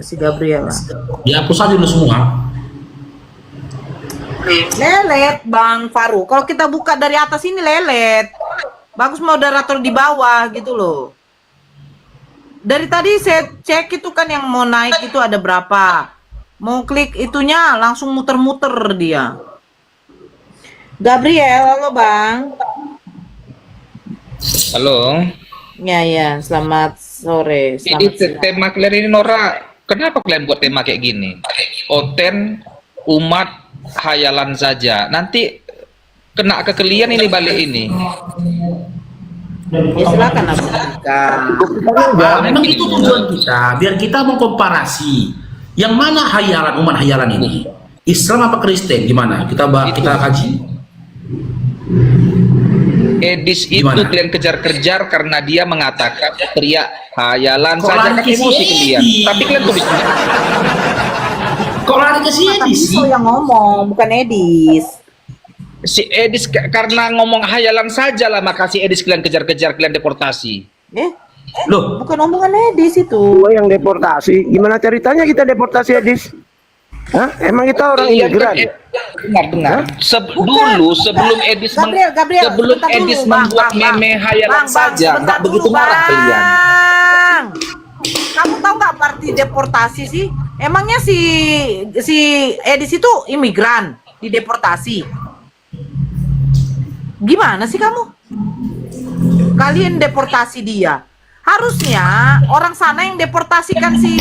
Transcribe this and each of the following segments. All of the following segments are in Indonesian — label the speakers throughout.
Speaker 1: si Gabriel.
Speaker 2: Dihapus aja dulu semua.
Speaker 1: Lelet Bang Faru. Kalau kita buka dari atas ini lelet. Bagus moderator di bawah gitu loh. Dari tadi saya cek itu kan yang mau naik itu ada berapa. Mau klik itunya langsung muter-muter dia. Gabriel, halo Bang.
Speaker 3: Halo.
Speaker 1: Ya, selamat sore.
Speaker 3: Jadi
Speaker 1: Selamat siang.
Speaker 3: tema kalian ini Nora, kenapa kalian buat tema kayak gini? Oten, umat, hayalan saja. Nanti kena ke kalian ini balik ini.
Speaker 1: Ya silakan Abang.
Speaker 2: Memang itu tujuan kita, biar kita mengkomparasi yang mana hayalan, umat hayalan ini, Islam apa Kristen, gimana? Kita kaji.
Speaker 3: Edis itu
Speaker 2: Gimana?
Speaker 3: kalian kejar-kejar karena dia mengatakan teriak hayalan
Speaker 2: Kok
Speaker 3: saja
Speaker 2: lari
Speaker 3: kan
Speaker 2: ke
Speaker 3: emosi
Speaker 2: sini?
Speaker 3: kalian. Tapi kalian tulis
Speaker 2: Kok lari ke sini
Speaker 1: Tapi
Speaker 2: sih?
Speaker 1: yang ngomong bukan Edis.
Speaker 3: si Edis karena ngomong hayalan saja lah, maka si Edis kalian kejar-kejar, kalian deportasi.
Speaker 2: Loh,
Speaker 1: Bukan omongan Edis itu.
Speaker 4: Gua yang deportasi. Gimana ceritanya kita deportasi, Edis? Hah? Emang kita orang
Speaker 3: Iya,
Speaker 4: imigran?
Speaker 3: Dengar. Dulu sebelum Edis
Speaker 1: Gabriel,
Speaker 3: sebelum
Speaker 1: sebentar
Speaker 3: Edis
Speaker 1: dulu, Bang,
Speaker 3: membuat
Speaker 1: Bang,
Speaker 3: meme hayalan
Speaker 1: Bang,
Speaker 3: saja,
Speaker 1: sebentar
Speaker 3: nggak begitu
Speaker 1: dulu,
Speaker 3: marah kalian.
Speaker 1: Bang. Kamu tahu nggak arti deportasi sih? Emangnya si Edis itu imigran dideportasi? Gimana sih kamu? Kalian deportasi dia. Harusnya orang sana yang deportasikan si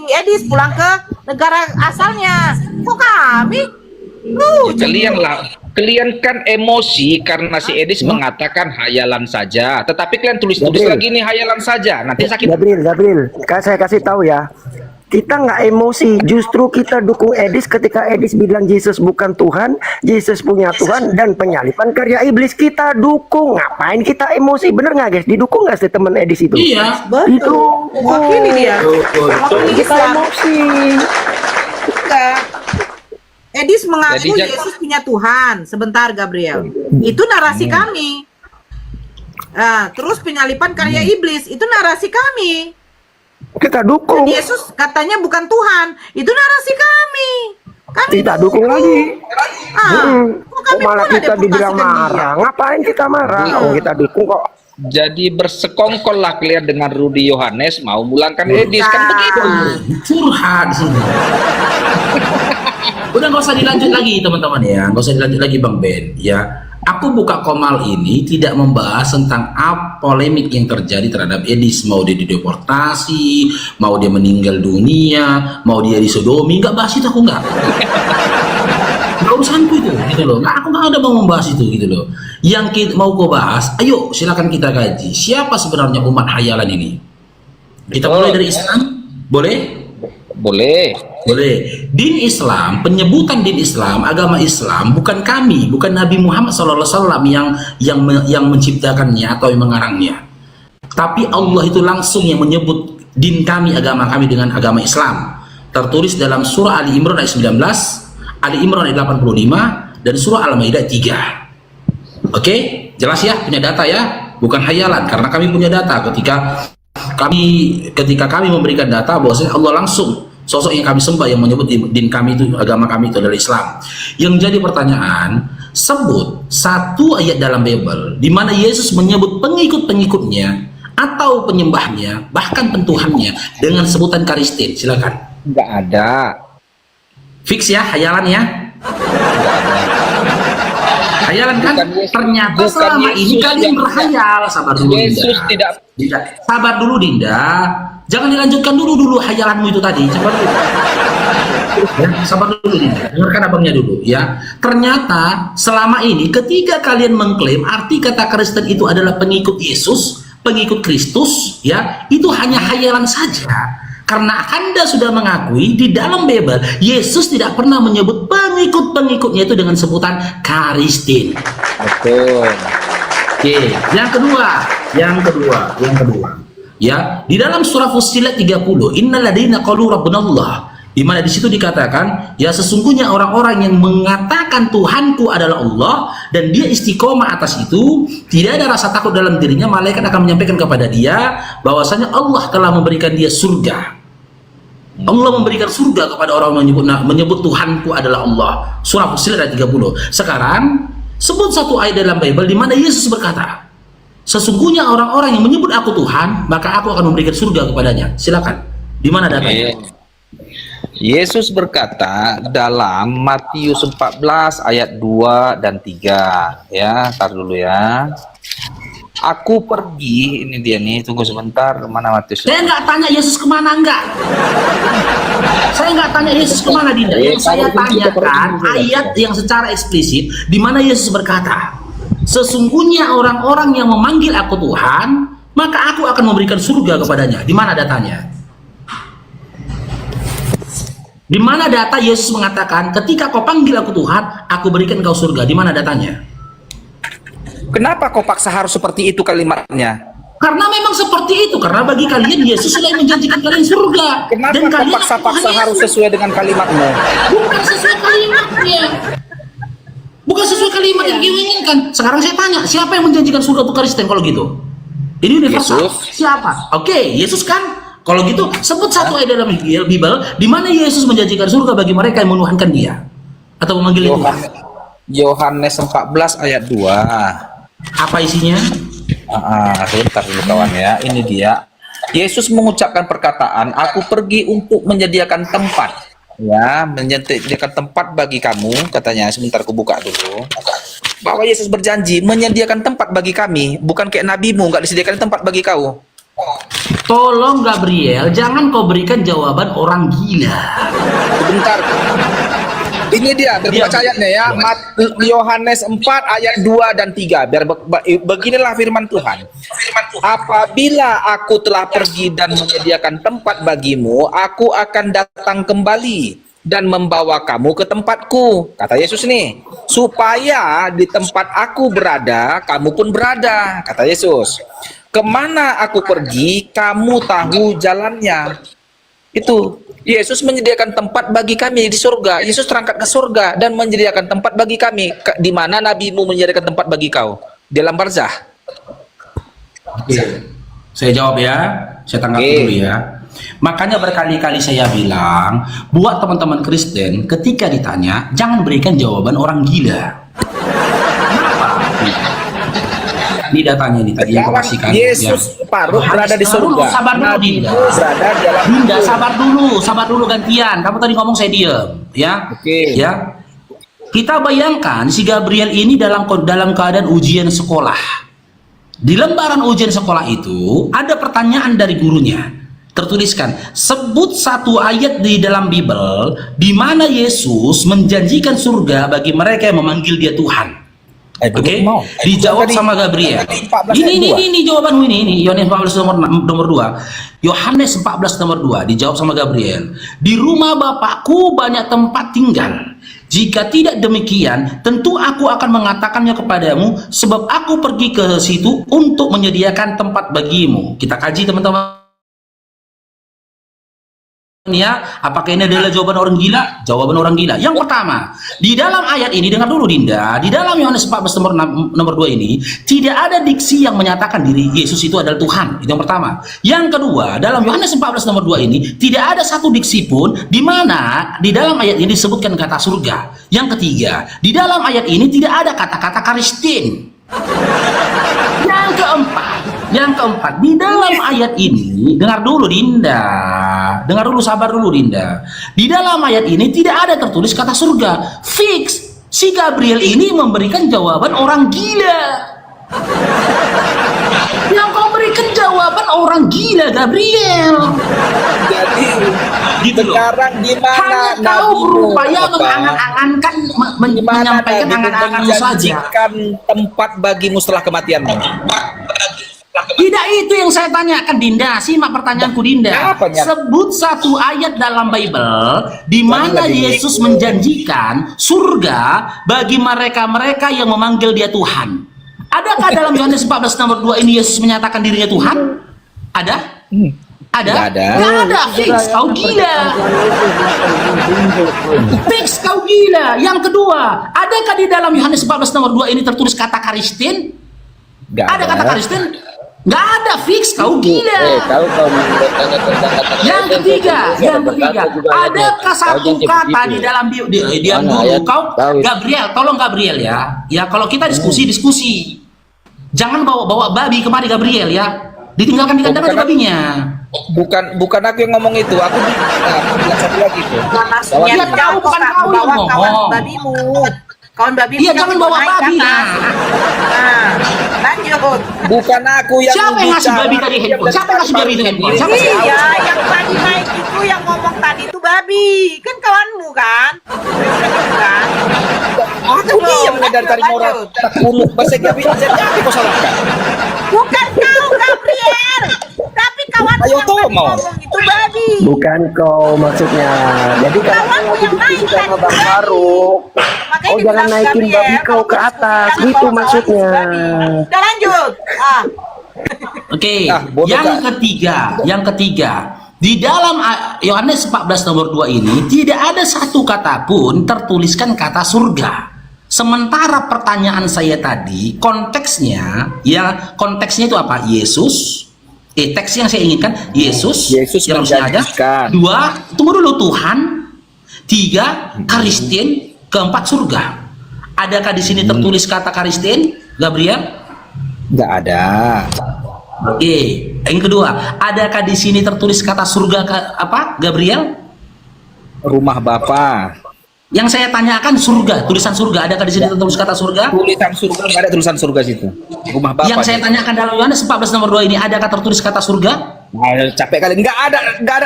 Speaker 1: Edis pulang ke negara asalnya. Kok kami?
Speaker 3: Kalian kan emosi karena si Edis mengatakan hayalan saja. Tetapi kalian tulis
Speaker 4: Gabriel.
Speaker 3: lagi nih hayalan saja. Nanti sakit.
Speaker 4: Gabriel, saya kasih tahu ya. Kita nggak emosi, justru kita dukung Edis ketika Edis bilang Yesus bukan Tuhan, Yesus punya Tuhan dan penyalipan karya iblis kita dukung. Ngapain kita emosi? Bener nggak guys? Didukung nggak sih teman Edis itu?
Speaker 2: iya.
Speaker 4: Itu
Speaker 1: Wakili dia. Wakili
Speaker 4: kita
Speaker 1: Islam.
Speaker 4: emosi.
Speaker 1: Enggak. Edis mengaku
Speaker 3: Jadi,
Speaker 1: Yesus punya Tuhan. Sebentar Gabriel. Itu narasi kami. Terus penyalipan karya iblis itu narasi kami.
Speaker 4: Kita dukung.
Speaker 1: Yesus katanya bukan Tuhan. Itu narasi kami. Kami
Speaker 4: Kita dukung lagi.
Speaker 1: Kok kami
Speaker 4: Malah
Speaker 1: pula
Speaker 4: kita dibilang
Speaker 1: deportasikan
Speaker 4: marah. Ngapain kita marah? Oh, kita dukung kok.
Speaker 3: Jadi bersekongkol lah kalian dengan Rudy Yohanes mau mulangkan Edis kan begitu.
Speaker 2: Curhat sini. Udah nggak usah dilanjut lagi teman-teman ya, nggak usah dilanjut lagi Bang Ben ya. Aku buka Komal ini tidak membahas tentang polemik yang terjadi terhadap Edis, mau dia dideportasi, mau dia meninggal dunia, mau dia disodomi, nggak bahas itu, aku nggak urusanku itu gitu loh. Aku nggak ada mau membahas itu gitu loh. Yang kita mau kau bahas, ayo silakan kita kaji siapa sebenarnya umat hayalan ini. Kita mulai dari Islam, boleh?
Speaker 3: Boleh.
Speaker 2: Din Islam, penyebutan din Islam, agama Islam bukan kami, bukan Nabi Muhammad SAW yang menciptakannya atau yang mengarangnya. Tapi Allah itu langsung yang menyebut din kami, agama kami dengan agama Islam. Tertulis dalam surah Ali Imran ayat 19, Ali Imran ayat 85 dan surah Al-Maidah 3. Oke, jelas ya, punya data ya, bukan hayalan karena kami punya data ketika kami memberikan data bahwasanya Allah langsung sosok yang kami sembah yang menyebut din kami itu, agama kami itu adalah Islam. Yang jadi pertanyaan, sebut satu ayat dalam Bible di mana Yesus menyebut pengikut-pengikutnya atau penyembahnya bahkan pentuhannya dengan sebutan Karistin. Silakan.
Speaker 3: Nggak ada.
Speaker 2: Fix ya, hayalan ya. Hayalan kan? Ternyata selama ini kalian berhayal. Sabar dulu
Speaker 3: Yesus
Speaker 2: Dinda. Sabar dulu Dinda. Jangan dilanjutkan dulu hayalanmu itu tadi. Sabar dulu. Ya, sabar dulu Dinda. Dengarkan abangnya dulu ya. Ternyata selama ini ketika kalian mengklaim arti kata Kristen itu adalah pengikut Yesus, pengikut Kristus, ya, itu hanya hayalan saja. Karena Anda sudah mengakui di dalam Bible Yesus tidak pernah menyebut pengikut-pengikutnya itu dengan sebutan Karistin.
Speaker 3: Betul.
Speaker 2: Oke, yang kedua. Ya, di dalam surah Fussilat 30, innal ladzina qalu rabbunallah, di mana di situ dikatakan, ya sesungguhnya orang-orang yang mengatakan Tuhanku adalah Allah dan dia istiqomah atas itu, tidak ada rasa takut dalam dirinya, malaikat akan menyampaikan kepada dia bahwasanya Allah telah memberikan dia surga. Allah memberikan surga kepada orang yang menyebut Tuhanku adalah Allah. Surah Fussilat ayat 30. Sekarang sebut satu ayat dalam Bible di mana Yesus berkata, sesungguhnya orang-orang yang menyebut aku Tuhan, maka aku akan memberikan surga kepadanya. Silakan. Di mana datanya?
Speaker 3: Yesus berkata dalam Matius 14 ayat 2 dan 3. Ya, tar dulu ya. Aku pergi, ini dia nih, tunggu sebentar, mana Matius?
Speaker 2: Saya nggak tanya Yesus kemana, enggak. Saya nggak tanya Yesus kemana, Dinda. Yang saya tanyakan ayat yang secara eksplisit di mana Yesus berkata, sesungguhnya orang-orang yang memanggil aku Tuhan, maka aku akan memberikan surga kepadanya. Di mana datanya? Di mana data Yesus mengatakan, ketika kau panggil aku Tuhan, aku berikan kau surga? Di mana datanya?
Speaker 3: Kenapa kau paksa harus seperti itu kalimatnya?
Speaker 2: Karena memang seperti itu. Karena bagi kalian Yesus sudah menjanjikan kalian surga.
Speaker 3: Kenapa
Speaker 2: Dan
Speaker 3: kau
Speaker 2: kalian
Speaker 3: paksa-paksa
Speaker 2: Tuhan
Speaker 3: harus
Speaker 2: Yesus.
Speaker 3: sesuai dengan kalimatmu?
Speaker 2: Bukan sesuai kalimatnya. Bukan sesuai kalimat yang kau inginkan. Sekarang saya tanya, siapa yang menjanjikan surga untuk Kristen kalau gitu? Ini universal.
Speaker 3: Yesus.
Speaker 2: Siapa? Oke, Yesus kan. Kalau gitu, sebut satu ayat dalam Bible di mana Yesus menjanjikan surga bagi mereka yang menuhankan Dia atau memanggil Tuhan.
Speaker 3: Yohanes 14 ayat 2.
Speaker 2: Apa isinya?
Speaker 3: Sebentar dulu kawan ya. Ini dia. Yesus mengucapkan perkataan, aku pergi untuk menyediakan tempat. Ya, menyediakan tempat bagi kamu, katanya. Sebentar aku buka dulu. Bahwa Yesus berjanji menyediakan tempat bagi kami, bukan kayak nabimu nggak disediakan tempat bagi kau.
Speaker 2: Tolong Gabriel, jangan kau berikan jawaban orang gila.
Speaker 3: Sebentar. Ini dia, berbaca ayatnya ya. Yohanes 4 ayat 2 dan 3. Beginilah firman Tuhan. Apabila aku telah pergi dan menyediakan tempat bagimu, aku akan datang kembali dan membawa kamu ke tempatku. Kata Yesus nih, supaya di tempat aku berada, kamu pun berada. Kata Yesus. Kemana aku pergi, kamu tahu jalannya. Itu Yesus menyediakan tempat bagi kami di surga. Yesus terangkat ke surga dan menyediakan tempat bagi kami. Di mana nabimu menyediakan tempat bagi kau? Di dalam barzah.
Speaker 2: Oke. Saya jawab ya. Saya tanggapi dulu ya. Makanya berkali-kali saya bilang, buat teman-teman Kristen ketika ditanya, jangan berikan jawaban orang gila. Ini datanya ini tadi yang pastikan.
Speaker 3: Yesus paruh berada di surga.
Speaker 2: Sabar dulu, Dinda.
Speaker 3: Berada di dalam
Speaker 2: Dinda, sabar dulu gantian. Kamu tadi ngomong saya diem, ya.
Speaker 3: Oke.
Speaker 2: Ya. Kita bayangkan si Gabriel ini dalam keadaan ujian sekolah. Di lembaran ujian sekolah itu ada pertanyaan dari gurunya. Tertuliskan, sebut satu ayat di dalam Bible di mana Yesus menjanjikan surga bagi mereka yang memanggil Dia Tuhan. Oke, dijawab sama Gabriel. Ini jawabanmu ini Yohanes 14 nomor 2. Yohanes 14 nomor 2 dijawab sama Gabriel. Di rumah Bapakku banyak tempat tinggal. Jika tidak demikian, tentu aku akan mengatakannya kepadamu, sebab aku pergi ke situ untuk menyediakan tempat bagimu. Kita kaji teman-teman. Ya, apakah ini adalah jawaban orang gila? Jawaban orang gila. Yang pertama, di dalam ayat ini, dengar dulu Dinda, di dalam Yohanes 14 nomor 2 ini tidak ada diksi yang menyatakan diri Yesus itu adalah Tuhan. Itu yang pertama. Yang kedua, dalam Yohanes 14 nomor 2 ini tidak ada satu diksi pun di mana di dalam ayat ini disebutkan kata surga. Yang ketiga, di dalam ayat ini tidak ada kata-kata Kristen. Yang keempat, di dalam ayat ini, dengar dulu Dinda, dengar dulu, sabar dulu Dinda. Di dalam ayat ini tidak ada tertulis kata surga. Fix, si Gabriel ini memberikan jawaban orang gila. Yang kau berikan jawaban orang gila, Gabriel.
Speaker 3: Jadi
Speaker 2: Gitu loh.
Speaker 3: sekarang di mana
Speaker 2: Hanya kau berupaya mengangan-angankan, menyampaikan angan-anganmu saja.
Speaker 3: menjanjikan tempat bagimu setelah kematianmu?
Speaker 2: Tidak itu yang saya tanyakan, Dinda. Simak pertanyaanku, Dinda.
Speaker 3: Apanya?
Speaker 2: Sebut satu ayat dalam Bible di mana Yesus menjanjikan surga bagi mereka-mereka yang memanggil Dia Tuhan. Adakah dalam Yohanes 14 nomor 2 ini Yesus menyatakan dirinya Tuhan? Ada? Ada?
Speaker 3: Tidak ada.
Speaker 2: Nggak ada. Fix, kau gila. Fix, kau gila. Yang kedua, adakah di dalam Yohanes 14 nomor 2 ini tertulis kata Kristen?
Speaker 3: Nggak
Speaker 2: Ada kata Kristen? Nggak ada fix, kau gila.
Speaker 3: Kalau kau bertanya tentang kata
Speaker 2: Yang ketiga, adakah satu kata di dalam diam dulu, kau Gabriel, tolong Gabriel ya. Ya kalau kita diskusi. Jangan bawa babi kemari Gabriel ya. Ditinggalkan di kandang aja babinya.
Speaker 3: Bukan aku yang ngomong itu, aku bilang satu lagi tuh.
Speaker 1: Maksudnya
Speaker 2: Dia tahu, bukan kau yang
Speaker 1: bawa
Speaker 2: ngomong.
Speaker 1: kawan babimu. Kawan babimu.
Speaker 2: Iya,
Speaker 1: yang
Speaker 2: jangan
Speaker 1: itu
Speaker 2: bawa
Speaker 1: naik ke
Speaker 2: babi
Speaker 1: atas.
Speaker 2: lah.
Speaker 1: Nah, lanjut.
Speaker 3: Bukan aku yang
Speaker 2: Siapa yang ngasih
Speaker 3: bicara.
Speaker 2: babi tadi handphone? Siapa yang ngasih babi itu handphone? Siapa sih?
Speaker 1: Iya, yang tadi naik itu yang ngomong tadi itu babi. Kan kawanmu kan? Kan?
Speaker 3: Aku diam dari tadi orang tak kuluk bahasa Gabi aja kau salahkan.
Speaker 1: Bukan kau Gabriel, tapi kawanmu
Speaker 3: Ayo,
Speaker 1: yang
Speaker 3: toh,
Speaker 1: tadi
Speaker 3: mau.
Speaker 1: ngomong itu babi.
Speaker 4: Bukan kau maksudnya. Jadi kalau
Speaker 1: Kawanmu
Speaker 4: lagi
Speaker 1: yang naik
Speaker 4: diskusi sama
Speaker 1: tadi
Speaker 4: Bang
Speaker 1: babi.
Speaker 4: Faruk,
Speaker 1: Makanya
Speaker 4: kau jangan
Speaker 1: dibilang
Speaker 4: naikin
Speaker 1: Gabriel,
Speaker 4: babi kau ke
Speaker 1: kalau
Speaker 4: atas,
Speaker 1: diskusi
Speaker 4: gitu
Speaker 1: sama kawan
Speaker 4: maksudnya.
Speaker 1: babi. Udah lanjut.
Speaker 2: Oke,
Speaker 3: bodoh,
Speaker 2: yang
Speaker 3: Kak.
Speaker 2: ketiga, di dalam Yohanes 14 nomor 2 ini tidak ada satu kata pun tertuliskan kata surga. Sementara pertanyaan saya tadi konteksnya itu apa? Yesus. Teks yang saya inginkan Yesus yang sengaja.
Speaker 3: menjanjikan.
Speaker 2: 2, tunggu dulu, Tuhan. 3, Karistin. 4, surga. Adakah di sini tertulis kata Karistin, Gabriel?
Speaker 3: Nggak ada.
Speaker 2: Oke, yang kedua, adakah di sini tertulis kata surga apa, Gabriel?
Speaker 3: Rumah Bapa.
Speaker 2: Yang saya tanyakan surga, tulisan surga, adakah di sini tertulis kata surga?
Speaker 3: Tulisan surga nggak ada tulisan surga situ. Rumah Bapa.
Speaker 2: Yang saya tanyakan dalam Yohanes 14 nomor 2 ini, adakah tertulis kata surga?
Speaker 3: Nah, capek kali. Nggak ada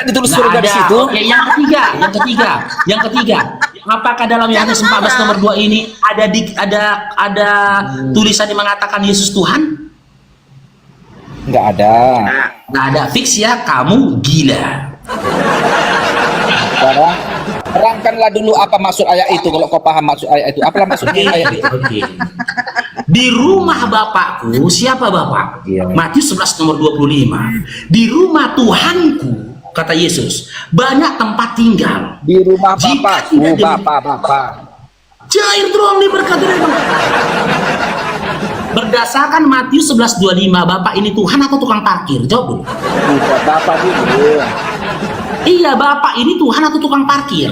Speaker 3: ditulis
Speaker 2: Nggak
Speaker 3: surga
Speaker 2: ada.
Speaker 3: di situ.
Speaker 2: Oke, yang ketiga, apakah dalam Yohanes 14 nomor 2 ini ada tulisan yang mengatakan Yesus Tuhan?
Speaker 3: Nggak ada.
Speaker 2: Nggak ada, fix ya, kamu gila.
Speaker 3: Sekarang terangkanlah dulu apa maksud ayat itu. Kalau kau paham maksud ayat itu, apalah maksudnya ayat itu?
Speaker 2: Oke. Di rumah Bapakku, siapa Bapak?
Speaker 3: Iya.
Speaker 2: Matius 11 nomor 25. Di rumah Tuhanku, kata Yesus, banyak tempat tinggal.
Speaker 3: Di rumah
Speaker 2: Jika
Speaker 3: Bapakku,
Speaker 2: tidak demikian-
Speaker 3: Bapak.
Speaker 2: Cair terang diberkati dari Bapa. Berdasarkan Matius 11:25, Bapak ini Tuhan atau tukang parkir? Jawab dulu.
Speaker 3: Bukan Bapak dulu.
Speaker 2: Iya, Bapak ini Tuhan atau tukang parkir?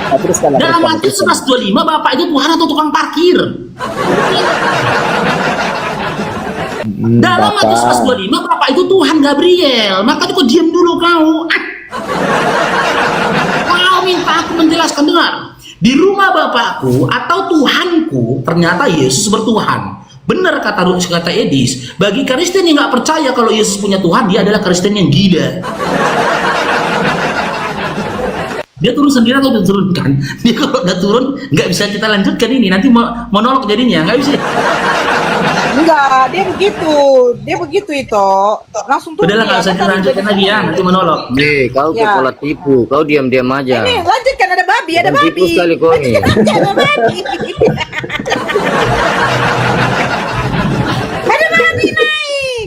Speaker 3: Nah, teruskan,
Speaker 2: Dalam Matius 11:25, Bapak itu Tuhan atau tukang parkir? Dalam Matius 11:25, Bapak itu Tuhan, Gabriel. Maka itu kau diam dulu kau. Kau minta aku menjelaskan, dengar. Di rumah Bapakku atau Tuhanku, ternyata Yesus bertuhan. Benar kata Edis, bagi Kristen yang nggak percaya kalau Yesus punya Tuhan, dia adalah Kristen yang gila. Dia turun sendiri atau diturunkan? Dia kalau udah turun, nggak bisa kita lanjutkan ini. Nanti monolog jadinya, nggak bisa.
Speaker 1: Enggak, dia begitu itu. Langsung tuh.
Speaker 2: Udahlah, nggak usah kita lanjutkan lagi ya, nanti monolog.
Speaker 5: Kau
Speaker 1: Ya.
Speaker 5: kepala tipu, kau diam-diam aja.
Speaker 1: Ini lanjutkan, ada babi, ada
Speaker 5: Bukan
Speaker 1: babi.
Speaker 5: tipu sekali kau nih.
Speaker 1: Lanjutkan aja, ada babi. Ada babi naik.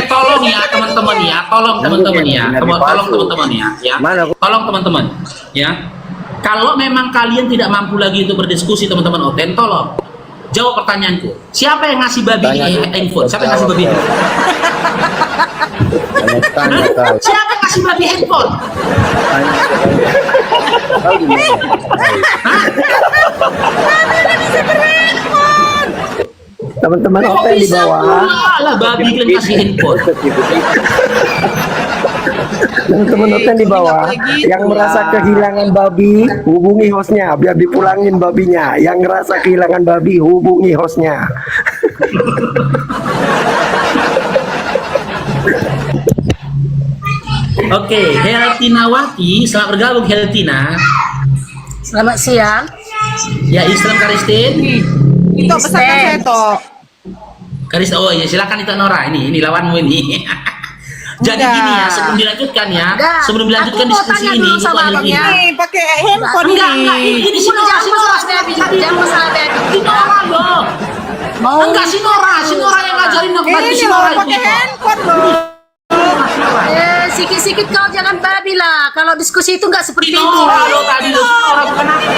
Speaker 2: Tolong ya teman-teman ya, tolong teman-teman ya, tolong teman-teman ya,
Speaker 5: Mana aku?
Speaker 2: tolong teman-teman ya. Kalau memang kalian tidak mampu lagi untuk berdiskusi, teman-teman Oten, tolong jawab pertanyaanku. Siapa yang ngasih babi handphone? Siapa yang ngasih babi handphone?
Speaker 5: Tanya kau.
Speaker 2: Siapa yang ngasih babi handphone?
Speaker 5: Kau di mana?
Speaker 4: Teman-teman
Speaker 2: Kok
Speaker 4: Open di
Speaker 2: bisa
Speaker 4: bawah,
Speaker 2: pula lah babi kalian kasih handphone?
Speaker 4: teman-teman Open di bawah,
Speaker 1: Gitu
Speaker 4: yang
Speaker 1: lah.
Speaker 4: merasa kehilangan babi, hubungi hostnya biar dipulangin babinya. Yang ngerasa kehilangan babi, hubungi hostnya.
Speaker 2: Oke, Heltinawati, selamat bergabung Heltina.
Speaker 6: Selamat siang.
Speaker 2: Ya, Islam Karistin.
Speaker 1: Itu pesankan saya toh.
Speaker 2: Karis, oh iya, silakan itu Nora, ini lawanmu ini. Jadi
Speaker 1: Enggak.
Speaker 2: gini ya, sebelum dilanjutkan ya,
Speaker 6: Enggak.
Speaker 2: sebelum dilanjutkan
Speaker 6: Aku mau
Speaker 2: diskusi
Speaker 6: tanya
Speaker 2: ini,
Speaker 6: dulu sama
Speaker 2: itu ada
Speaker 6: abangnya.
Speaker 2: gini.
Speaker 1: Nih, pakai handphone
Speaker 2: Enggak,
Speaker 1: ini.
Speaker 2: ini si Nora,
Speaker 6: Jangan masalah baby, jangan masalah baby.
Speaker 2: Si Nora loh.
Speaker 6: Mau
Speaker 2: Enggak, si Nora yang ngajarin aku tadi, si
Speaker 1: Ini
Speaker 2: Nora
Speaker 1: loh,
Speaker 2: itu.
Speaker 1: pakai handphone loh.
Speaker 6: sikit-sikit kau jangan babi lah. Kalau diskusi itu nggak
Speaker 2: Si
Speaker 6: seperti itu.
Speaker 2: Nora loh tadi loh, si Nora bukan aku.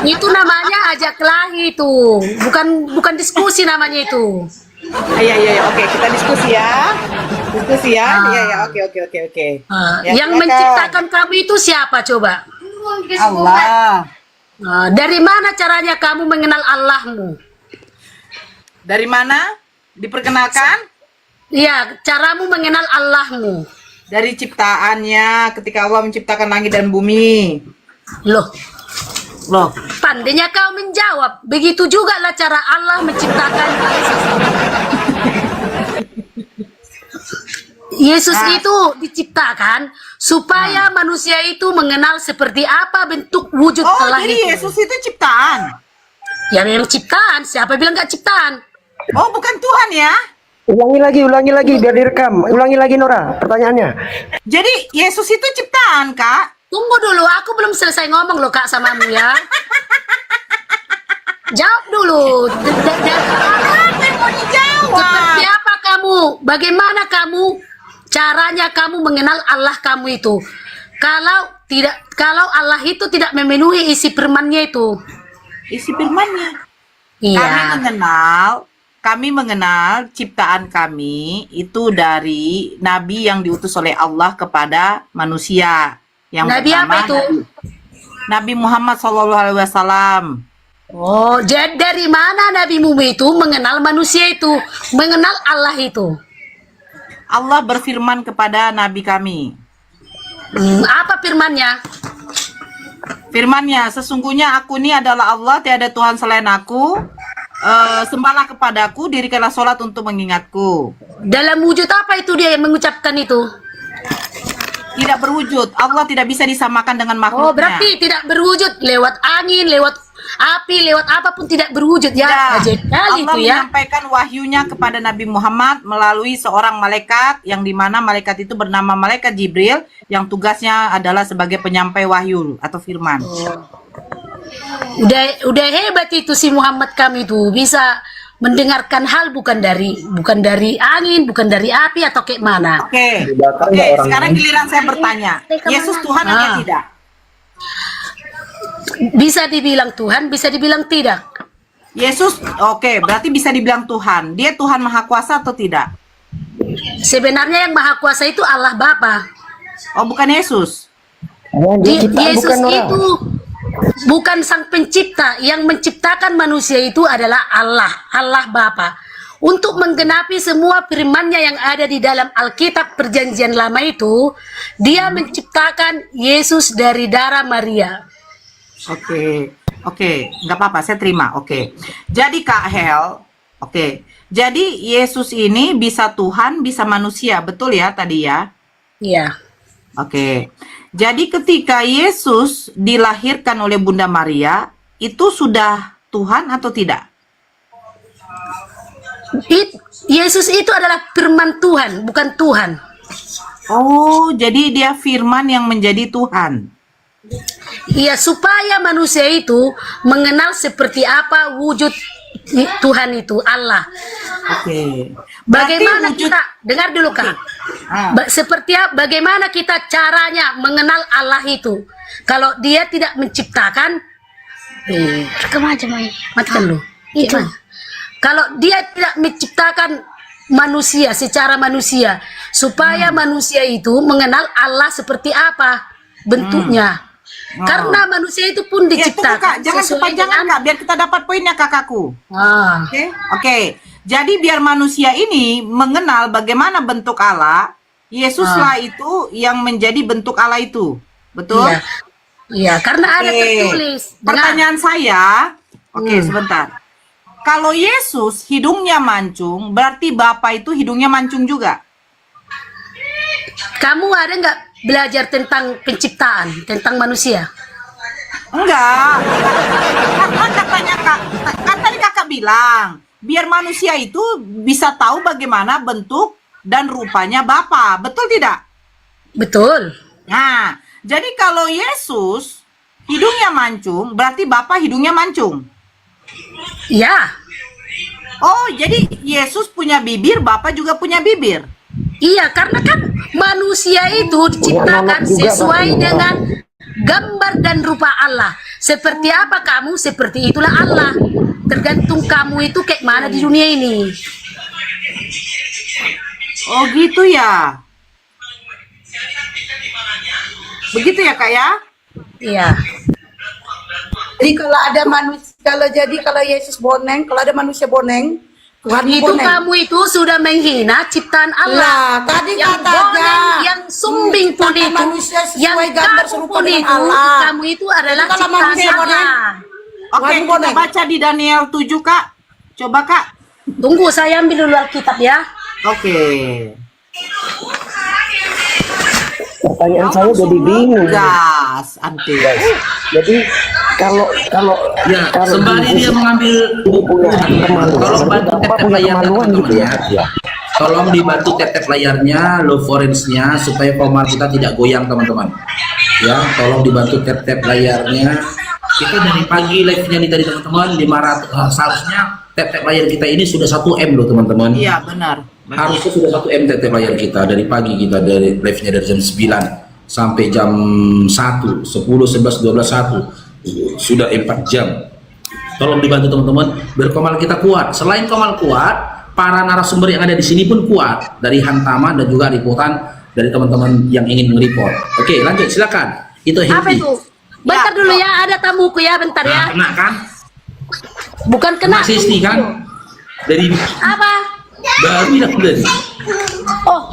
Speaker 6: Itu namanya ajak kelahi itu, bukan diskusi namanya itu.
Speaker 1: Iya, oke, kita diskusi ya. Iya, oke. Ya,
Speaker 6: Yang
Speaker 1: silakan.
Speaker 6: menciptakan kamu itu siapa coba?
Speaker 1: Allah.
Speaker 6: Dari mana caranya kamu mengenal Allahmu?
Speaker 1: Dari mana? Diperkenalkan
Speaker 6: Iya, caramu mengenal Allahmu.
Speaker 1: dari ciptaannya ketika Allah menciptakan langit dan bumi.
Speaker 6: Loh,
Speaker 1: Loh,
Speaker 6: pandainya kau menjawab. Begitu juga lah cara Allah menciptakan Yesus. Yesus itu diciptakan supaya manusia itu mengenal seperti apa bentuk wujud
Speaker 1: oh
Speaker 6: Allah
Speaker 1: jadi
Speaker 6: itu.
Speaker 1: Yesus itu ciptaan.
Speaker 6: Ya memang ciptaan, siapa bilang nggak ciptaan?
Speaker 1: Oh, bukan Tuhan ya.
Speaker 4: Ulangi lagi biar direkam. Ulangi lagi Nora pertanyaannya.
Speaker 1: Jadi Yesus itu ciptaan, Kak.
Speaker 6: Tunggu dulu, aku belum selesai ngomong loh Kak samamu ya. Jawab dulu.
Speaker 1: Apa yang mau dijawab?
Speaker 6: Seperti apa kamu? Bagaimana kamu? Caranya kamu mengenal Allah kamu itu. Kalau Allah itu tidak memenuhi isi firman-Nya itu.
Speaker 1: Isi firman-Nya.
Speaker 6: Iya.
Speaker 1: Kami mengenal ciptaan kami itu dari nabi yang diutus oleh Allah kepada manusia. Yang
Speaker 6: Nabi
Speaker 1: pertama,
Speaker 6: apa itu?
Speaker 1: Nabi Muhammad SAW.
Speaker 6: Oh, jadi dari mana Nabi Muhammad itu mengenal manusia itu, mengenal Allah itu?
Speaker 1: Allah berfirman kepada nabi kami.
Speaker 6: Apa firman-Nya?
Speaker 1: Firman-Nya, sesungguhnya aku ini adalah Allah, tiada Tuhan selain aku. Sembahlah kepadaku, dirikanlah sholat untuk mengingatku.
Speaker 6: Dalam wujud apa itu dia yang mengucapkan itu?
Speaker 1: Tidak berwujud. Allah tidak bisa disamakan dengan makhluknya.
Speaker 6: Oh, berarti tidak berwujud lewat angin, lewat api, lewat apapun tidak berwujud ya.
Speaker 1: Ya,
Speaker 6: Ajaib kali
Speaker 1: Allah
Speaker 6: itu ya.
Speaker 1: menyampaikan wahyunya kepada Nabi Muhammad melalui seorang malaikat yang dimana malaikat itu bernama malaikat Jibril yang tugasnya adalah sebagai penyampai wahyu atau firman.
Speaker 6: Udah hebat itu si Muhammad kami itu bisa mendengarkan hal bukan dari angin, bukan dari api atau kayak mana.
Speaker 1: Oke,
Speaker 5: Dibakar
Speaker 1: oke.
Speaker 5: nggak orang
Speaker 1: Sekarang
Speaker 5: ini?
Speaker 1: giliran saya bertanya, Yesus Tuhan atau tidak?
Speaker 6: Bisa dibilang Tuhan, bisa dibilang tidak.
Speaker 1: Yesus, oke, berarti bisa dibilang Tuhan. Dia Tuhan Maha Kuasa atau tidak?
Speaker 6: Sebenarnya yang Maha Kuasa itu Allah Bapa.
Speaker 1: Oh, bukan Yesus.
Speaker 4: Dia ciptaan
Speaker 6: Yesus
Speaker 4: bukan Nora.
Speaker 6: itu bukan sang pencipta, yang menciptakan manusia itu adalah Allah Bapa. Untuk menggenapi semua firman-Nya yang ada di dalam Alkitab Perjanjian Lama itu, Dia menciptakan Yesus dari darah Maria.
Speaker 1: Oke, nggak apa-apa, saya terima. Oke, jadi Kak Hel, oke, jadi Yesus ini bisa Tuhan, bisa manusia, betul ya tadi ya?
Speaker 6: Iya.
Speaker 1: Oke, jadi ketika Yesus dilahirkan oleh Bunda Maria, itu sudah Tuhan atau tidak?
Speaker 6: Yesus itu adalah firman Tuhan, bukan Tuhan.
Speaker 1: Oh, jadi dia firman yang menjadi Tuhan.
Speaker 6: Iya, supaya manusia itu mengenal seperti apa wujud Tuhan itu, Allah.
Speaker 1: Oke.
Speaker 6: Bagaimana
Speaker 1: Berarti wujud-
Speaker 6: kita, dengar dulu Kak.
Speaker 1: Ah.
Speaker 6: Seperti apa, bagaimana kita caranya mengenal Allah itu? Kalau dia tidak menciptakan, rekam aja Mai, matikan lu. Itu. Kalau dia tidak menciptakan manusia secara manusia, supaya manusia itu mengenal Allah seperti apa bentuknya. Karena manusia itu pun
Speaker 1: Ya, tunggu
Speaker 6: diciptakan
Speaker 1: Kak, jangan
Speaker 6: sesuai
Speaker 1: kepanjangan
Speaker 6: dengan-
Speaker 1: Kak, biar kita dapat poinnya kakakku.
Speaker 6: Ah.
Speaker 1: Oke. Jadi biar manusia ini mengenal bagaimana bentuk Allah, Yesuslah itu yang menjadi bentuk Allah itu. Betul?
Speaker 6: Iya. Iya, karena ada
Speaker 1: Oke.
Speaker 6: tertulis.
Speaker 1: Pertanyaan saya, sebentar. Kalau Yesus hidungnya mancung, berarti Bapa itu hidungnya mancung juga.
Speaker 6: Kamu ada nggak belajar tentang penciptaan, tentang manusia?
Speaker 1: Enggak. Kan katanya kan tadi kakak bilang, biar manusia itu bisa tahu bagaimana bentuk dan rupanya Bapa. Betul tidak?
Speaker 6: Betul.
Speaker 1: Nah, jadi kalau Yesus hidungnya mancung, berarti Bapa hidungnya mancung.
Speaker 6: Ya,
Speaker 1: Oh, jadi Yesus punya bibir, Bapa juga punya bibir.
Speaker 6: iya, karena kan manusia itu diciptakan
Speaker 4: anak juga,
Speaker 6: sesuai
Speaker 4: Pak.
Speaker 6: dengan gambar dan rupa Allah. Seperti apa kamu, seperti itulah Allah. Tergantung kamu itu kayak mana di dunia ini.
Speaker 1: Oh gitu ya. Begitu ya Kak ya?
Speaker 6: Iya.
Speaker 7: Jadi kalau Yesus boneng, kalau ada manusia boneng, Tuhan
Speaker 6: Itu
Speaker 7: boneng.
Speaker 6: kamu itu sudah menghina ciptaan Allah.
Speaker 7: Lah, tadi
Speaker 6: Yang
Speaker 7: katanya,
Speaker 6: boneng, yang sumbing pun
Speaker 7: ciptakan
Speaker 6: itu,
Speaker 7: manusia sesuai
Speaker 6: yang
Speaker 7: gambar
Speaker 6: kamu
Speaker 7: serupa
Speaker 6: pun
Speaker 7: dengan
Speaker 6: itu,
Speaker 7: Allah.
Speaker 6: kamu itu adalah
Speaker 7: Jadi kalau
Speaker 6: ciptaan
Speaker 7: manusia boneng,
Speaker 6: Allah.
Speaker 1: Oke,
Speaker 7: Tuhan
Speaker 1: kita
Speaker 7: boneng.
Speaker 1: baca di Daniel 7 Kak. Coba Kak.
Speaker 6: Tunggu, saya ambil dulu Alkitab ya.
Speaker 1: Oke.
Speaker 4: Pertanyaan saya jadi bingung.
Speaker 1: Gas, anti.
Speaker 4: Jadi kalau
Speaker 2: Ya,
Speaker 4: kalau
Speaker 2: sembari
Speaker 4: Yesus
Speaker 2: dia mengambil
Speaker 4: ini punya kemaluan,
Speaker 2: tolong
Speaker 4: berarti
Speaker 2: bantu
Speaker 4: Bapak
Speaker 2: tap-tap
Speaker 4: punya
Speaker 2: layarnya
Speaker 4: kemaluan
Speaker 2: teman-teman
Speaker 4: gitu ya.
Speaker 2: ya. Tolong dibantu tap-tap layarnya, low forensnya supaya komal kita tidak goyang teman-teman. Ya, tolong dibantu tap-tap layarnya. Kita dari pagi live-nya nih tadi teman-teman 500 seharusnya tap-tap layar kita ini sudah 1 M loh teman-teman.
Speaker 1: Iya, benar.
Speaker 2: Harusnya sudah 1 M tap-tap layar kita dari pagi, kita dari live-nya dari jam 9 sampai jam 1, 10, 11, 12, 1 sudah 4 jam. Tolong dibantu teman-teman biar komal kita kuat. Selain komal kuat, para narasumber yang ada di sini pun kuat, dari hantaman dan juga liputan dari teman-teman yang ingin nge-report. Oke, lanjut silakan. Itu
Speaker 6: Apa
Speaker 2: Henry.
Speaker 6: itu? Bentar dulu ya, ada tamuku ya, bentar
Speaker 2: Nah,
Speaker 6: ya.
Speaker 2: kena kan?
Speaker 6: Bukan kena.
Speaker 2: Masih Sisti kan? Dari
Speaker 6: Apa?
Speaker 2: baru bilang tadi.
Speaker 6: Oh.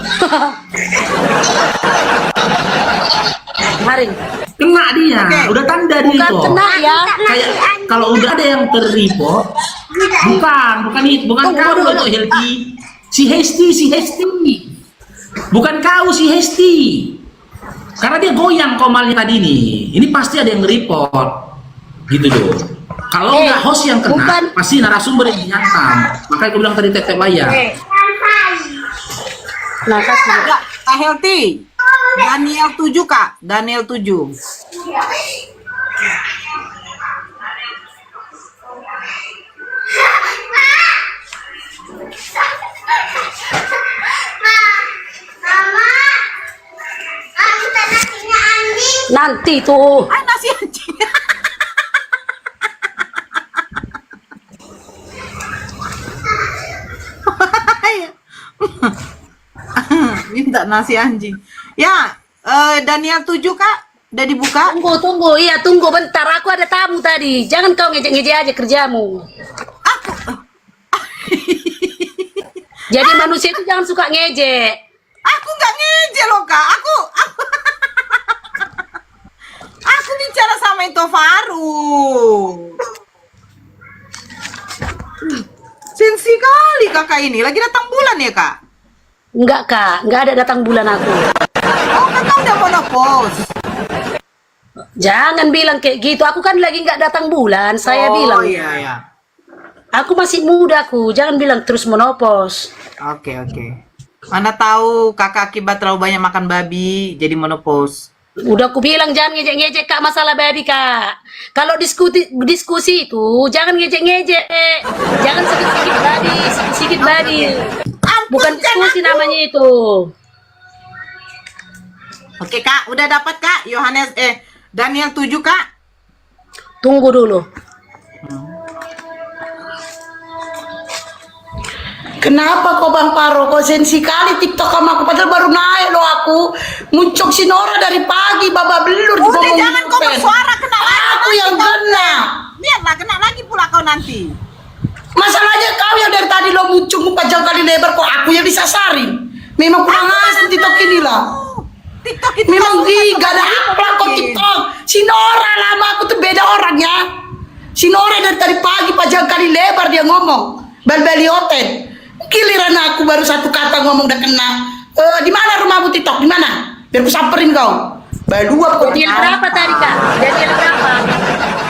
Speaker 6: Mari.
Speaker 2: Kena dia.
Speaker 1: Oke.
Speaker 2: Udah tanda dia
Speaker 6: Bukan
Speaker 2: itu.
Speaker 6: kena ya.
Speaker 2: Kayak kalau udah ada yang terreport, bukan
Speaker 6: Tunggu
Speaker 2: kau
Speaker 6: dulu.
Speaker 2: loh Helki. Si Hesti. Bukan kau si Hesti. Karena dia goyang komalnya tadi nih. Ini pasti ada yang report. Gitu loh. Kalau nggak host yang kena,
Speaker 6: bukan.
Speaker 2: pasti narasumber yang dihantam. Makanya aku bilang tadi tetep layar.
Speaker 6: Nah, kasih.
Speaker 1: Ya, Kak Helti. Daniel 7 Kak. Daniel 7.
Speaker 6: Nanti tuh.
Speaker 1: Ah, nasi anjing. Minta nasi anjing. Ya, Daniel 7 Kak. Udah dibuka?
Speaker 6: Tunggu. Iya, tunggu bentar. Aku ada tamu tadi. Jangan kau ngejek-ngejek aja kerjamu. Jadi manusia itu jangan suka ngejek.
Speaker 1: Aku nggak ngejek loh Kak. Aku bicara sama itu Faru. Sensi kali kakak ini. Lagi datang bulan ya Kak?
Speaker 6: Enggak, Kak. Enggak ada datang bulan aku.
Speaker 1: Oh kakak udah monopause.
Speaker 6: Jangan bilang kayak gitu. Aku kan lagi nggak datang bulan. Saya bilang.
Speaker 1: Iya ya.
Speaker 6: Aku masih muda aku. Jangan bilang terus menopause.
Speaker 1: Oke. Mana tahu kakak akibat terlalu banyak makan babi jadi menopause.
Speaker 6: Udah aku bilang jangan ngejek-ngejek Kak masalah babi Kak. Kalau diskusi itu jangan ngejek-ngejek. Jangan sedikit-sedikit babi, sedikit babi. Bukan diskusi namanya itu.
Speaker 1: Oke Kak, udah dapat Kak Daniel 7 Kak.
Speaker 6: Tunggu dulu.
Speaker 7: Kenapa kok Bang Paro? Kok sensi kali TikTok sama aku? Padahal baru naik loh aku. Muncul si Nora dari pagi, babak belur.
Speaker 1: Udah
Speaker 7: ngomong
Speaker 1: jangan kau
Speaker 7: pen.
Speaker 1: bersuara kena lagi.
Speaker 7: Aku yang kena.
Speaker 1: Biarlah kena lagi pula kau nanti.
Speaker 7: Masalahnya kau yang dari tadi lo muncul muka jauh kali lebar, kok aku yang disasarin. Memang kurang ajar TikTok inilah.
Speaker 1: TikTok itu
Speaker 7: Memang
Speaker 1: masuk
Speaker 7: gak ada apa kok TikTok. Si Nora lama aku tuh beda orangnya. Si Nora dari tadi pagi panjang kali lebar dia ngomong. Bel-beli hotel. Giliran aku baru satu kata ngomong udah kena. Di mana rumahmu TikTok? Di mana? Biar aku samperin kau. Baru kok.
Speaker 6: Daniel berapa tadi Kak? Daniel berapa?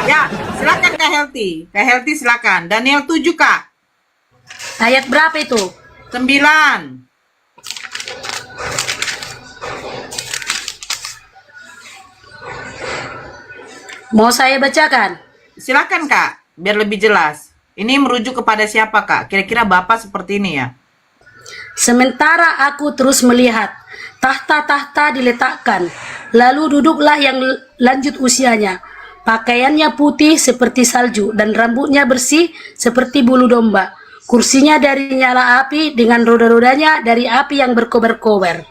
Speaker 1: Ya, silakan Kak Helti. Kak Helti silakan. Daniel 7 Kak.
Speaker 6: Ayat berapa itu?
Speaker 1: 9.
Speaker 6: Mau saya bacakan?
Speaker 1: Silakan Kak, biar lebih jelas. Ini merujuk kepada siapa Kak? Kira-kira Bapak seperti ini ya?
Speaker 6: Sementara aku terus melihat tahta-tahta diletakkan, lalu duduklah yang lanjut usianya. Pakaiannya putih seperti salju dan rambutnya bersih seperti bulu domba. Kursinya dari nyala api dengan roda-rodanya dari api yang berkobar-kobar.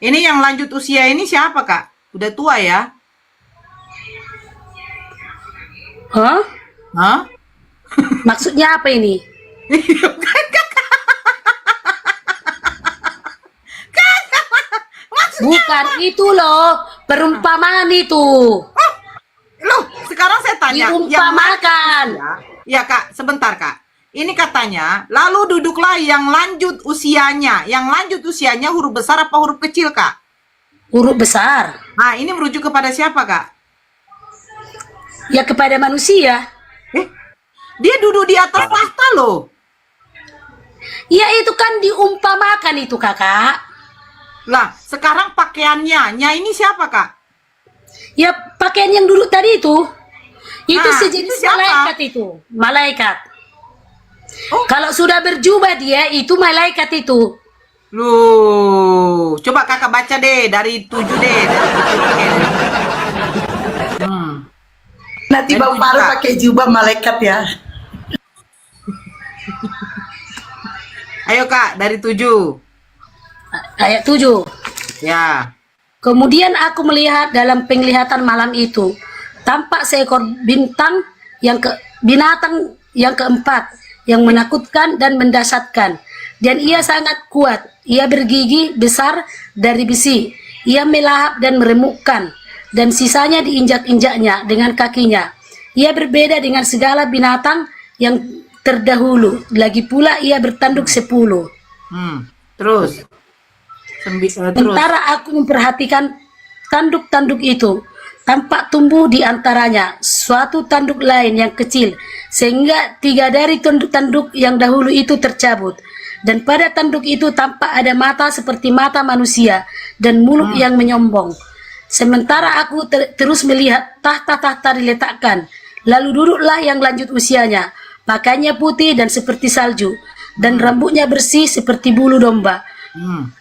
Speaker 1: Ini yang lanjut usia ini siapa, Kak? Udah tua ya?
Speaker 6: Hah?
Speaker 1: Hah?
Speaker 6: Maksudnya apa ini? Bukan itu loh, perumpamaan itu.
Speaker 1: Loh, sekarang saya tanya.
Speaker 6: Diumpamakan.
Speaker 1: Ya, Kak, sebentar, Kak. Ini katanya, lalu duduklah yang lanjut usianya. Yang lanjut usianya huruf besar apa huruf kecil, Kak?
Speaker 6: Huruf besar.
Speaker 1: Nah, ini merujuk kepada siapa, Kak?
Speaker 6: Ya kepada manusia.
Speaker 1: Dia duduk di atas tahta loh.
Speaker 6: Ya itu kan diumpamakan itu kakak.
Speaker 1: Lah, sekarang pakaiannya. Nya ini siapa, Kak?
Speaker 6: Ya pakaian yang duduk tadi itu. Itu
Speaker 1: Nah,
Speaker 6: sejenis
Speaker 1: itu siapa?
Speaker 6: malaikat itu. Malaikat.
Speaker 1: Oh.
Speaker 6: Kalau sudah berjubah dia itu malaikat itu.
Speaker 1: Loh, coba kakak baca deh dari 7 deh. Dari 7, oke.
Speaker 7: Nanti
Speaker 1: Dan
Speaker 7: Bang Faru
Speaker 1: juga.
Speaker 7: pakai jubah malaikat ya.
Speaker 1: Ayo, Kak, dari 7.
Speaker 6: Ayat 7.
Speaker 1: Ya.
Speaker 6: Kemudian aku melihat dalam penglihatan malam itu tampak seekor binatang yang keempat yang menakutkan dan mendasatkan, dan ia sangat kuat. Ia bergigi besar dari besi. Ia melahap dan meremukkan, dan sisanya diinjak-injaknya dengan kakinya. Ia berbeda dengan segala binatang yang terdahulu. Lagi pula ia bertanduk 10.
Speaker 1: Terus. Terus.
Speaker 6: Sementara aku memperhatikan tanduk-tanduk itu, tampak tumbuh di antaranya suatu tanduk lain yang kecil, sehingga 3 dari tanduk-tanduk yang dahulu itu tercabut. Dan pada tanduk itu tampak ada mata seperti mata manusia dan mulut yang menyombong. Sementara aku terus melihat tahta-tahta diletakkan. Lalu duduklah yang lanjut usianya. Pakaiannya putih dan seperti salju, dan rambutnya bersih seperti bulu domba.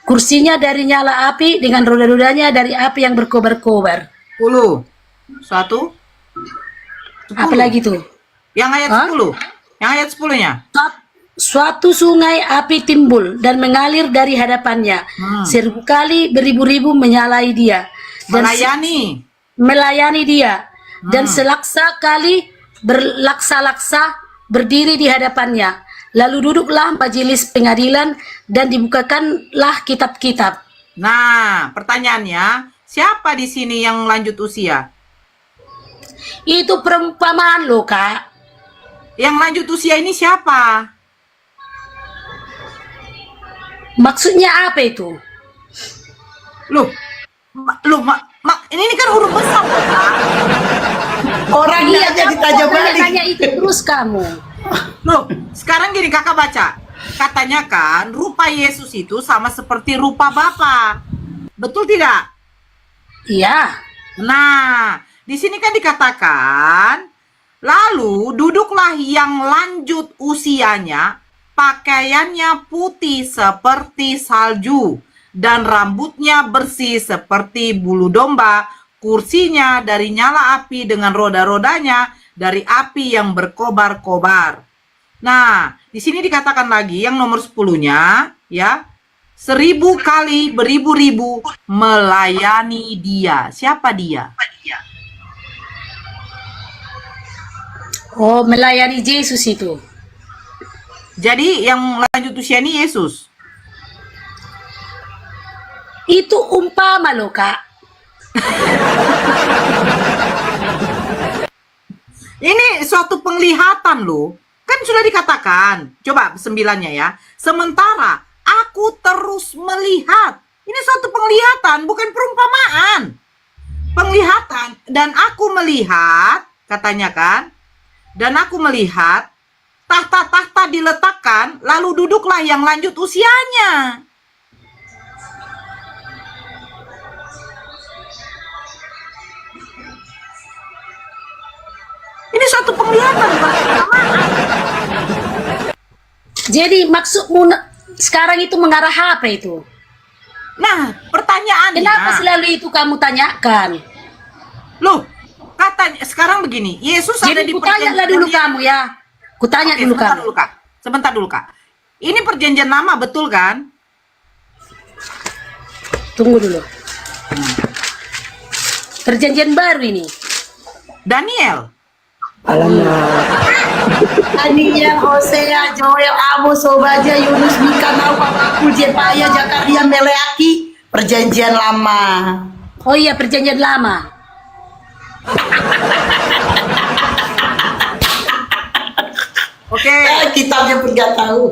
Speaker 6: Kursinya dari nyala api dengan roda-rodanya dari api yang berkobar-kobar.
Speaker 1: 10. 1. 10.
Speaker 6: Apa lagi tuh?
Speaker 1: Yang ayat
Speaker 6: Hah?
Speaker 1: 10. Yang ayat 10-nya.
Speaker 6: Suatu sungai api timbul dan mengalir dari hadapannya. 1000 kali beribu-ribu menyalai dia. Dan melayani dia. Dan selaksa kali berlaksa-laksa berdiri di hadapannya. Lalu duduklah majelis pengadilan dan dibukakanlah kitab-kitab.
Speaker 1: Nah, pertanyaannya, siapa di sini yang lanjut usia?
Speaker 6: Itu perumpamaan loh, Kak.
Speaker 1: Yang lanjut usia ini siapa?
Speaker 6: Maksudnya apa itu?
Speaker 1: Loh, ini kan huruf besar, Kak.
Speaker 7: Orangnya aja ditajam balik.
Speaker 6: Hanya itu terus kamu.
Speaker 1: Loh, sekarang gini kakak baca. Katanya kan rupa Yesus itu sama seperti rupa Bapa. Betul tidak?
Speaker 6: Iya.
Speaker 1: Nah, di sini kan dikatakan, lalu duduklah yang lanjut usianya, pakaiannya putih seperti salju, dan rambutnya bersih seperti bulu domba, kursinya dari nyala api dengan roda-rodanya dari api yang berkobar-kobar. Nah, di sini dikatakan lagi yang nomor 10-nya, ya, 1000 kali beribu-ribu melayani dia. Siapa dia?
Speaker 6: Oh, melayani Yesus itu.
Speaker 1: Jadi yang lanjut usia ini Yesus.
Speaker 6: Itu umpama loh, Kak.
Speaker 1: Ini suatu penglihatan loh. Kan sudah dikatakan. Coba 9-nya ya. Sementara aku terus melihat. Ini suatu penglihatan, bukan perumpamaan. Penglihatan. Dan aku melihat, katanya kan. Dan aku melihat tahta-tahta diletakkan, lalu duduklah yang lanjut usianya. Ini suatu penglihatan, bukan perumpamaan.
Speaker 6: Jadi maksudmu sekarang itu mengarah apa itu?
Speaker 1: Nah, pertanyaannya.
Speaker 6: Kenapa selalu itu kamu tanyakan?
Speaker 1: Loh, Katanya sekarang begini, Yesus ada
Speaker 6: Jadi
Speaker 1: di
Speaker 6: kutanya dulu kamu ya. Kutanya
Speaker 1: Oke,
Speaker 6: dulu
Speaker 1: sebentar
Speaker 6: kamu.
Speaker 1: dulu Kak. Sebentar dulu Kak. Ini perjanjian lama betul kan?
Speaker 6: Tunggu dulu. Perjanjian baru ini.
Speaker 1: Daniel.
Speaker 4: Alamak.
Speaker 7: Daniel, Hosea, Joel, Amos, Obadya, Yunus, Mika, Nahum, Jepaya, Zakaria, Meleaki, perjanjian lama.
Speaker 6: Oh iya, perjanjian lama.
Speaker 1: Oke.
Speaker 7: Kitabnya pun gak tahu.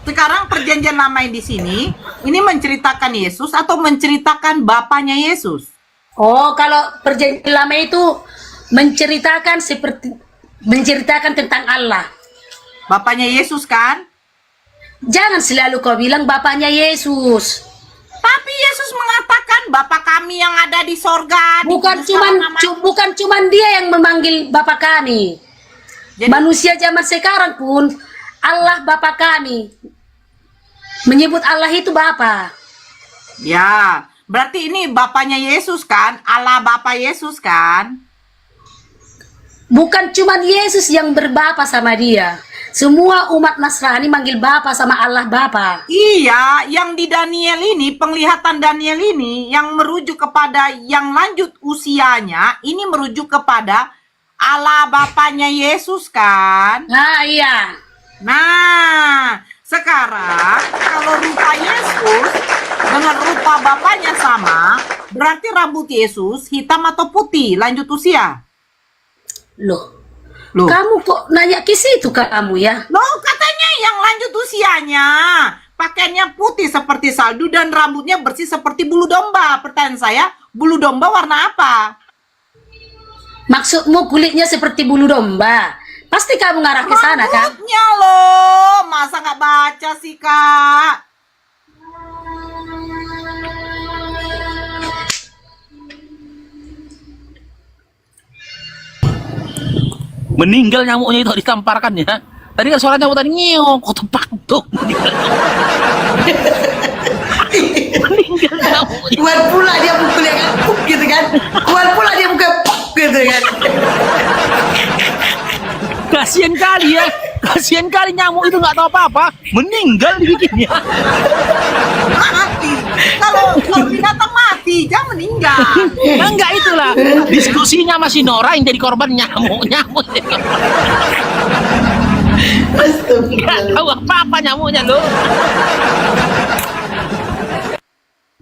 Speaker 1: Sekarang perjanjian lama yang di sini ini menceritakan Yesus atau menceritakan bapaknya Yesus?
Speaker 6: Oh, kalau perjanjian lama itu menceritakan tentang Allah.
Speaker 1: Bapaknya Yesus kan?
Speaker 6: Jangan selalu kau bilang bapaknya Yesus.
Speaker 1: Tapi Yesus mengatakan Bapa kami yang ada di sorga.
Speaker 6: Bukan
Speaker 1: dikuduskan nama-"
Speaker 6: bukan cuman dia yang memanggil Bapa kami.
Speaker 1: Jadi-
Speaker 6: Manusia zaman sekarang pun Allah Bapa kami. Menyebut Allah itu Bapa.
Speaker 1: Ya, berarti ini bapaknya Yesus kan? Allah Bapa Yesus kan?
Speaker 6: Bukan cuman Yesus yang berbapa sama dia. Semua umat Nasrani manggil Bapa sama Allah Bapa.
Speaker 1: Iya, yang di Daniel ini, penglihatan Daniel ini yang merujuk kepada yang lanjut usianya, ini merujuk kepada Allah Bapaknya Yesus kan?
Speaker 6: Nah, iya.
Speaker 1: Nah, sekarang kalau rupa Yesus dengan rupa Bapaknya sama, berarti rambut Yesus hitam atau putih lanjut usia?
Speaker 6: Loh.
Speaker 1: Loh,
Speaker 6: Kamu kok nanya ke situ kamu ya?
Speaker 1: loh katanya yang lanjut usianya pakaiannya putih seperti salju dan rambutnya bersih seperti bulu domba. Pertanyaan saya, bulu domba warna apa?
Speaker 6: Maksudmu kulitnya seperti bulu domba? Pasti kamu ngarah ke sana kan?
Speaker 1: Rambutnya loh, masa nggak baca sih Kak?
Speaker 2: Meninggal nyamuknya itu dikamparkan ya. Tadi kan suara nyamuk tadi nyeong, kok tepak tuh. Meninggal nyamuknya.
Speaker 7: Kuat pula dia mukulnya kan, puk gitu kan. Kuat pula dia mukul puk gitu kan.
Speaker 2: Kasian kali ya. Kasian kali nyamuk itu nggak tahu apa-apa, meninggal dibikinnya.
Speaker 1: Mati. Kalau binatang mati, jangan meninggal.
Speaker 2: Nah, enggak itulah. Diskusinya masih Nora yang jadi korban nyamuk. Nyamuk. Nggak tahu apa-apa nyamuknya loh.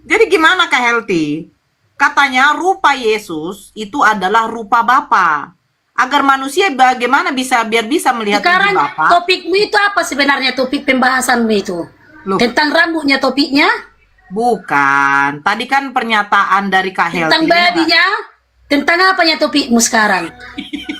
Speaker 1: Jadi gimana Kak Helti? Katanya rupa Yesus itu adalah rupa Bapa. Agar manusia bagaimana biar bisa melihat
Speaker 6: Sekarang
Speaker 1: wujud Bapa.
Speaker 6: topikmu itu apa sebenarnya topik pembahasanmu itu?
Speaker 1: Loh.
Speaker 6: Tentang rambutnya topiknya?
Speaker 1: Bukan. Tadi kan pernyataan dari Kak Helti.
Speaker 6: Tentang babinya? Tentang apanya topikmu sekarang?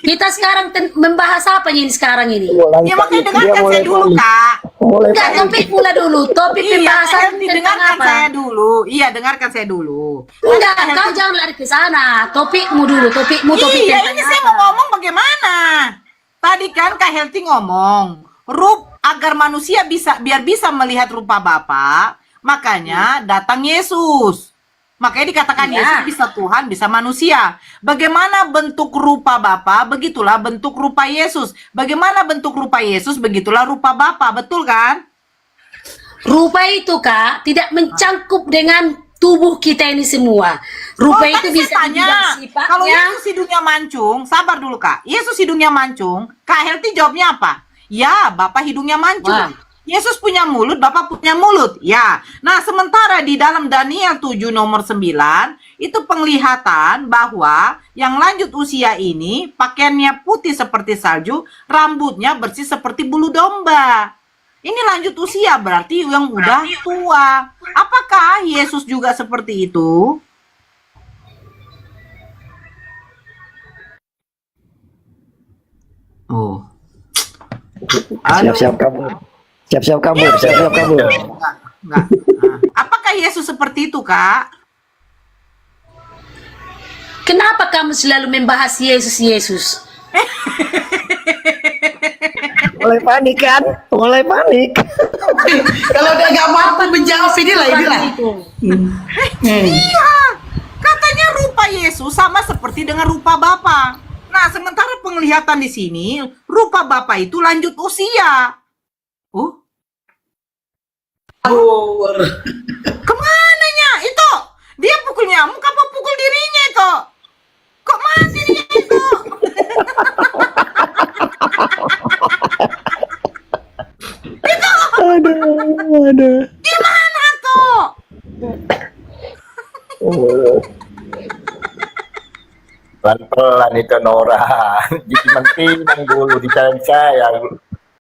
Speaker 6: Kita sekarang membahas apa ini sekarang ini?
Speaker 1: Ya makanya dengarkan saya dulu Kak.
Speaker 4: Mulai
Speaker 6: Enggak, topik pula dulu. Topik
Speaker 1: Iya, Kak
Speaker 6: pembahasan
Speaker 1: Helti,
Speaker 6: tentang
Speaker 1: dengarkan
Speaker 6: apa?
Speaker 1: saya dulu. Iya, dengarkan saya dulu.
Speaker 6: Enggak, kau jangan lari ke sana. Topikmu dulu, topik
Speaker 1: Iya,
Speaker 6: tentang
Speaker 1: ini saya
Speaker 6: apa?
Speaker 1: mau ngomong bagaimana. Tadi kan Kak Helti ngomong, agar manusia biar bisa melihat rupa Bapa, makanya datang Yesus. Makanya dikatakan
Speaker 6: Ya.
Speaker 1: Yesus bisa Tuhan, bisa manusia. Bagaimana bentuk rupa Bapa, begitulah bentuk rupa Yesus. Bagaimana bentuk rupa Yesus, begitulah rupa Bapa, betul kan?
Speaker 6: Rupa itu, Kak, tidak mencangkup dengan tubuh kita ini semua. Rupa itu
Speaker 1: kan
Speaker 6: bisa
Speaker 1: saya tanya,
Speaker 6: dibilang
Speaker 1: kalau
Speaker 6: sifatnya.
Speaker 1: Yesus hidungnya mancung, sabar dulu Kak. Yesus hidungnya mancung, Kak Helti jawabnya apa? Ya, Bapak hidungnya mancung.
Speaker 6: Wah.
Speaker 1: Yesus punya mulut, Bapak punya mulut. Ya. Nah, sementara di dalam Daniel 7 nomor 9, itu penglihatan bahwa yang lanjut usia ini pakaiannya putih seperti salju, rambutnya bersih seperti bulu domba. Ini lanjut usia berarti yang udah tua. Apakah Yesus juga seperti itu? Oh.
Speaker 4: Siap-siap kabur. Siap-siap kabur, siap-siap kabur.
Speaker 1: Enggak. Nah, apakah Yesus seperti itu, Kak?
Speaker 6: Kenapa kamu selalu membahas Yesus?
Speaker 4: Mulai panik kan? Mulai panik.
Speaker 7: Kalau udah gak mampu menjawab inilah.
Speaker 1: Iya. Katanya rupa Yesus sama seperti dengan rupa Bapa. Nah, sementara penglihatan di sini, rupa bapak itu lanjut usia. Oh, kemananya itu? Dia pukul nyamuk apa pukul dirinya itu? Kok mati dia itu?
Speaker 4: Ada.
Speaker 1: Gimana tuh?
Speaker 5: Pelan-pelan itu Nora. Jadi penting dulu dicayang-cayang.